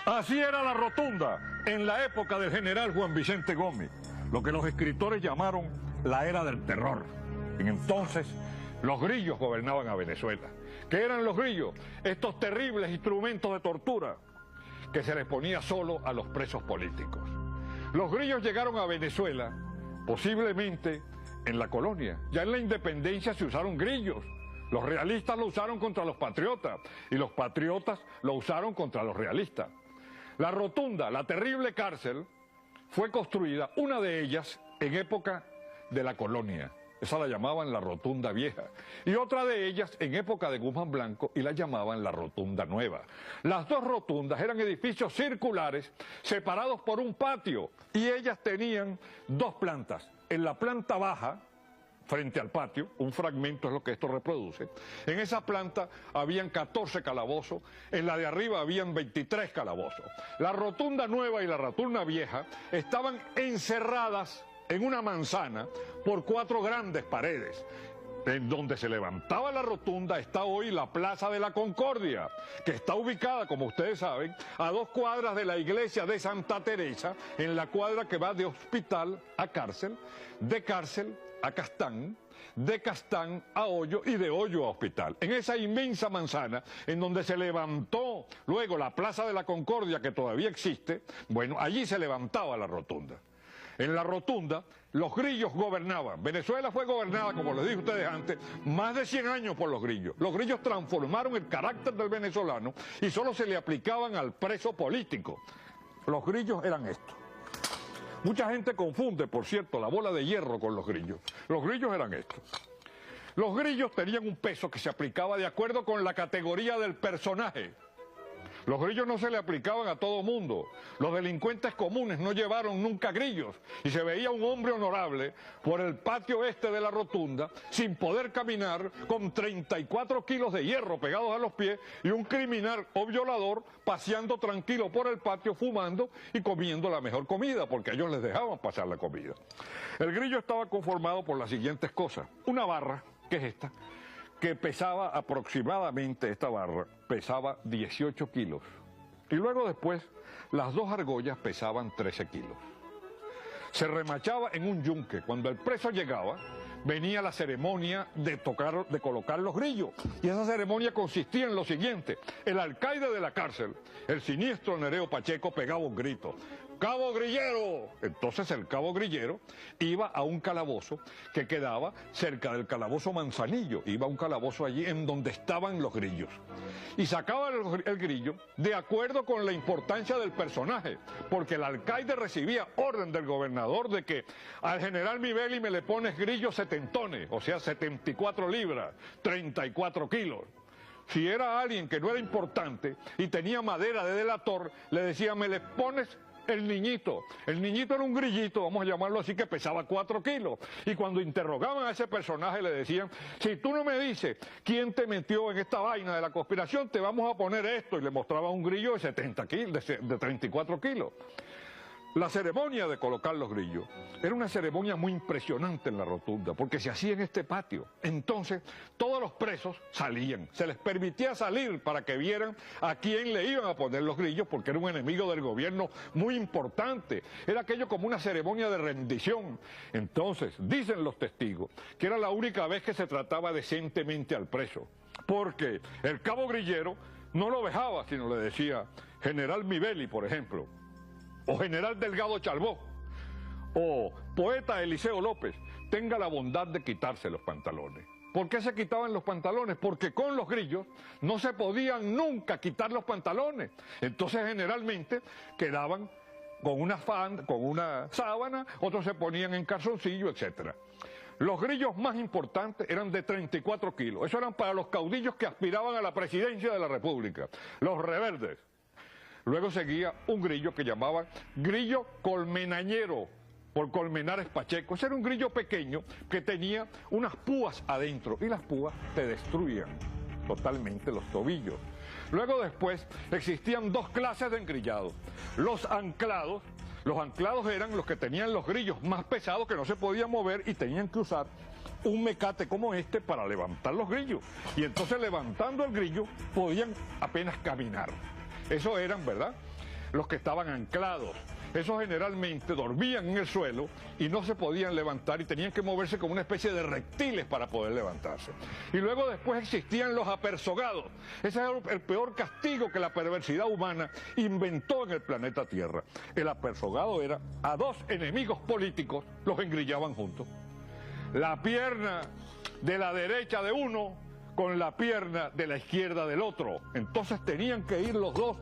Así era la Rotunda en la época del general Juan Vicente Gómez, lo que los escritores llamaron la era del terror. En entonces, los grillos gobernaban a Venezuela. ¿Qué eran los grillos? Estos terribles instrumentos de tortura que se les ponía solo a los presos políticos. Los grillos llegaron a Venezuela, posiblemente en la colonia. Ya en la independencia se usaron grillos. Los realistas lo usaron contra los patriotas y los patriotas lo usaron contra los realistas. La Rotunda, la terrible cárcel, fue construida, una de ellas, en época de la colonia. Esa la llamaban la Rotunda Vieja. Y otra de ellas en época de Guzmán Blanco y la llamaban la Rotunda Nueva. Las dos rotundas eran edificios circulares separados por un patio y ellas tenían dos plantas. En la planta baja, frente al patio, un fragmento es lo que esto reproduce, en esa planta habían 14 calabozos, en la de arriba habían 23 calabozos. La Rotunda Nueva y la Rotunda Vieja estaban encerradas en una manzana por 4 grandes paredes. En donde se levantaba la Rotunda está hoy la Plaza de la Concordia, que está ubicada, como ustedes saben, a 2 cuadras de la iglesia de Santa Teresa, en la cuadra que va de Hospital a Cárcel, de Cárcel a Castán, de Castán a Hoyo y de Hoyo a Hospital. En esa inmensa manzana, en donde se levantó luego la Plaza de la Concordia, que todavía existe, bueno, allí se levantaba la Rotunda. En la Rotunda, los grillos gobernaban. Venezuela fue gobernada, como les dije a ustedes antes, más de 100 años por los grillos. Los grillos transformaron el carácter del venezolano y solo se le aplicaban al preso político. Los grillos eran esto. Mucha gente confunde, por cierto, la bola de hierro con los grillos. Los grillos eran estos. Los grillos tenían un peso que se aplicaba de acuerdo con la categoría del personaje. Los grillos no se le aplicaban a todo mundo. Los delincuentes comunes no llevaron nunca grillos. Y se veía un hombre honorable por el patio este de la Rotunda, sin poder caminar, con 34 kilos de hierro pegados a los pies, y un criminal o violador paseando tranquilo por el patio, fumando y comiendo la mejor comida, porque ellos les dejaban pasar la comida. El grillo estaba conformado por las siguientes cosas. Una barra, que es esta, que pesaba aproximadamente, esta barra, pesaba 18 kilos. Y luego después, las 2 argollas pesaban 13 kilos. Se remachaba en un yunque. Cuando el preso llegaba, venía la ceremonia de colocar los grillos. Y esa ceremonia consistía en lo siguiente. El alcaide de la cárcel, el siniestro Nereo Pacheco, pegaba un grito: ¡Cabo Grillero! Entonces el cabo Grillero iba a un calabozo que quedaba cerca del calabozo Manzanillo. Iba a un calabozo allí en donde estaban los grillos. Y sacaba el grillo de acuerdo con la importancia del personaje, porque el alcaide recibía orden del gobernador de que al general Mibeli me le pones grillos setentones, o sea 74 libras, 34 kilos. Si era alguien que no era importante y tenía madera de delator, le decía, me le pones el niñito. El niñito era un grillito, vamos a llamarlo así, que pesaba 4 kilos. Y cuando interrogaban a ese personaje le decían, si tú no me dices quién te metió en esta vaina de la conspiración, te vamos a poner esto. Y le mostraba un grillo de 70 kilos, de 34 kilos. La ceremonia de colocar los grillos era una ceremonia muy impresionante en la Rotunda, porque se hacía en este patio. Entonces, todos los presos salían, se les permitía salir para que vieran a quién le iban a poner los grillos, porque era un enemigo del gobierno muy importante. Era aquello como una ceremonia de rendición. Entonces, dicen los testigos que era la única vez que se trataba decentemente al preso, porque el cabo Grillero no lo vejaba, sino le decía, general Mibeli, por ejemplo, o general Delgado Chalbó, o poeta Eliseo López, tenga la bondad de quitarse los pantalones. ¿Por qué se quitaban los pantalones? Porque con los grillos no se podían nunca quitar los pantalones. Entonces generalmente quedaban con una sábana, otros se ponían en calzoncillo, etc. Los grillos más importantes eran de 34 kilos. Eso eran para los caudillos que aspiraban a la presidencia de la República, los reverdes. Luego seguía un grillo que llamaban grillo colmenañero, por Colmenares Pacheco. Ese era un grillo pequeño que tenía unas púas adentro y las púas te destruían totalmente los tobillos. Luego después existían 2 clases de engrillados. Los anclados eran los que tenían los grillos más pesados que no se podían mover y tenían que usar un mecate como este para levantar los grillos. Y entonces levantando el grillo podían apenas caminar. Eso eran, ¿verdad?, los que estaban anclados. Esos generalmente dormían en el suelo y no se podían levantar y tenían que moverse como una especie de reptiles para poder levantarse. Y luego después existían los apersogados. Ese era el peor castigo que la perversidad humana inventó en el planeta Tierra. El apersogado era a dos enemigos políticos, los engrillaban juntos. La pierna de la derecha de uno con la pierna de la izquierda del otro. Entonces tenían que ir los dos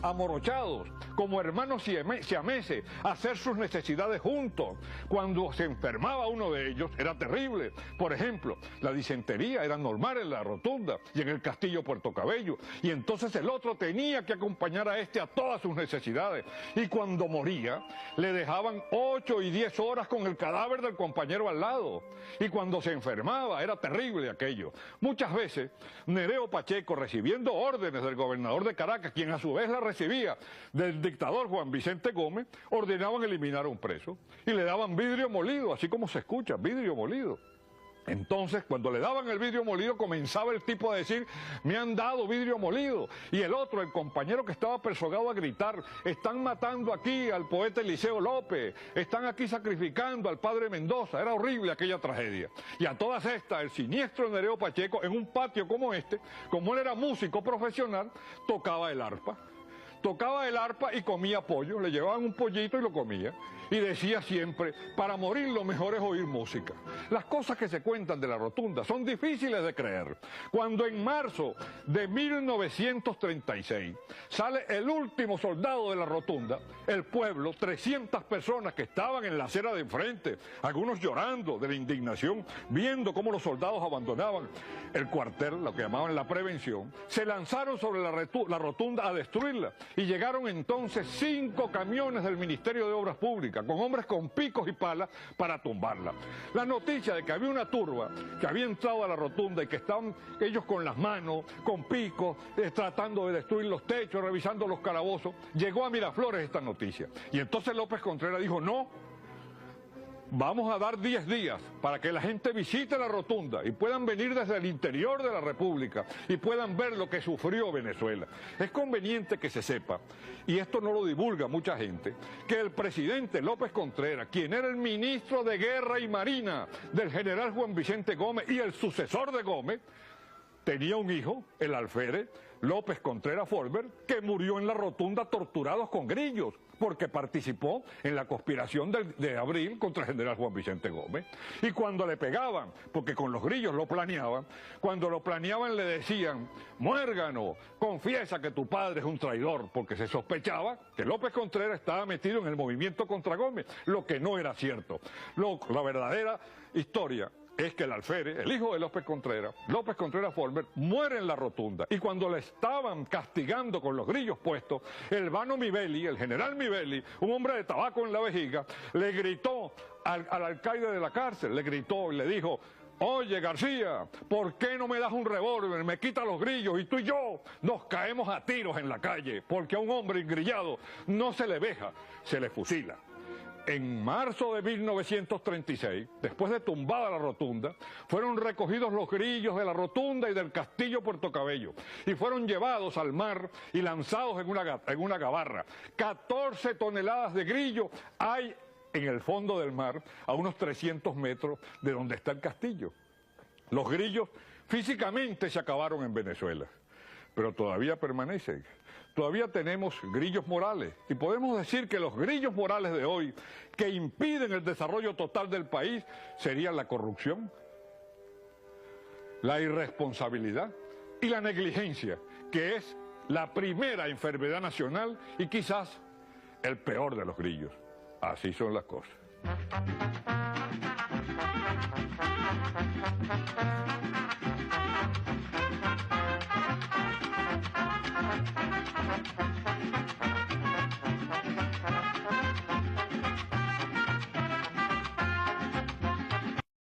amorochados, como hermanos siameses, a hacer sus necesidades juntos. Cuando se enfermaba uno de ellos, era terrible. Por ejemplo, la disentería era normal en la Rotunda y en el Castillo Puerto Cabello. Y entonces el otro tenía que acompañar a este a todas sus necesidades. Y cuando moría, le dejaban 8 y 10 horas con el cadáver del compañero al lado. Y cuando se enfermaba, era terrible aquello. Muchas veces, Nereo Pacheco, recibiendo órdenes del gobernador de Caracas, quien a su vez la recibía del dictador Juan Vicente Gómez, ordenaban eliminar a un preso y le daban vidrio molido, así como se escucha, vidrio molido. Entonces, cuando le daban el vidrio molido, comenzaba el tipo a decir, me han dado vidrio molido. Y el otro, el compañero que estaba apersogado, a gritar, están matando aquí al poeta Eliseo López, están aquí sacrificando al padre Mendoza. Era horrible aquella tragedia. Y a todas estas, el siniestro Nereo Pacheco, en un patio como este, como él era músico profesional, tocaba el arpa. Tocaba el arpa y comía pollo, le llevaban un pollito y lo comía. Y decía siempre, para morir lo mejor es oír música. Las cosas que se cuentan de la Rotunda son difíciles de creer. Cuando en marzo de 1936 sale el último soldado de la Rotunda, el pueblo, 300 personas que estaban en la acera de enfrente, algunos llorando de la indignación, viendo cómo los soldados abandonaban el cuartel, lo que llamaban la prevención, se lanzaron sobre la Rotunda a destruirla. Y llegaron entonces 5 camiones del Ministerio de Obras Públicas, con hombres con picos y palas para tumbarla. La noticia de que había una turba que había entrado a la Rotunda y que estaban ellos con las manos, con picos, tratando de destruir los techos, revisando los calabozos, llegó a Miraflores esta noticia. Y entonces López Contreras dijo, no, vamos a dar 10 días para que la gente visite la Rotunda y puedan venir desde el interior de la República y puedan ver lo que sufrió Venezuela. Es conveniente que se sepa, y esto no lo divulga mucha gente, que el presidente López Contreras, quien era el ministro de Guerra y Marina del general Juan Vicente Gómez y el sucesor de Gómez, tenía un hijo, el alférez López Contreras Folbert, que murió en la Rotunda torturados con grillos, porque participó en la conspiración de abril contra el general Juan Vicente Gómez. Y cuando le pegaban, porque con los grillos lo planeaban, cuando lo planeaban le decían, muérgano, confiesa que tu padre es un traidor, porque se sospechaba que López Contreras estaba metido en el movimiento contra Gómez, lo que no era cierto. La verdadera historia es que el alférez, el hijo de López Contreras Folbert, muere en la Rotunda. Y cuando le estaban castigando con los grillos puestos, el vano Mivelli, el general Mivelli, un hombre de tabaco en la vejiga, le gritó al alcaide de la cárcel, le gritó y le dijo, oye García, ¿por qué no me das un revólver? Me quita los grillos y tú y yo nos caemos a tiros en la calle, porque a un hombre engrillado no se le veja, se le fusila. En marzo de 1936, después de tumbada la Rotunda, fueron recogidos los grillos de la Rotunda y del Castillo Puerto Cabello y fueron llevados al mar y lanzados en una gabarra. 14 toneladas de grillo hay en el fondo del mar, a unos 300 metros de donde está el castillo. Los grillos físicamente se acabaron en Venezuela, pero todavía permanecen. Todavía tenemos grillos morales y podemos decir que los grillos morales de hoy que impiden el desarrollo total del país serían la corrupción, la irresponsabilidad y la negligencia, que es la primera enfermedad nacional y quizás el peor de los grillos. Así son las cosas.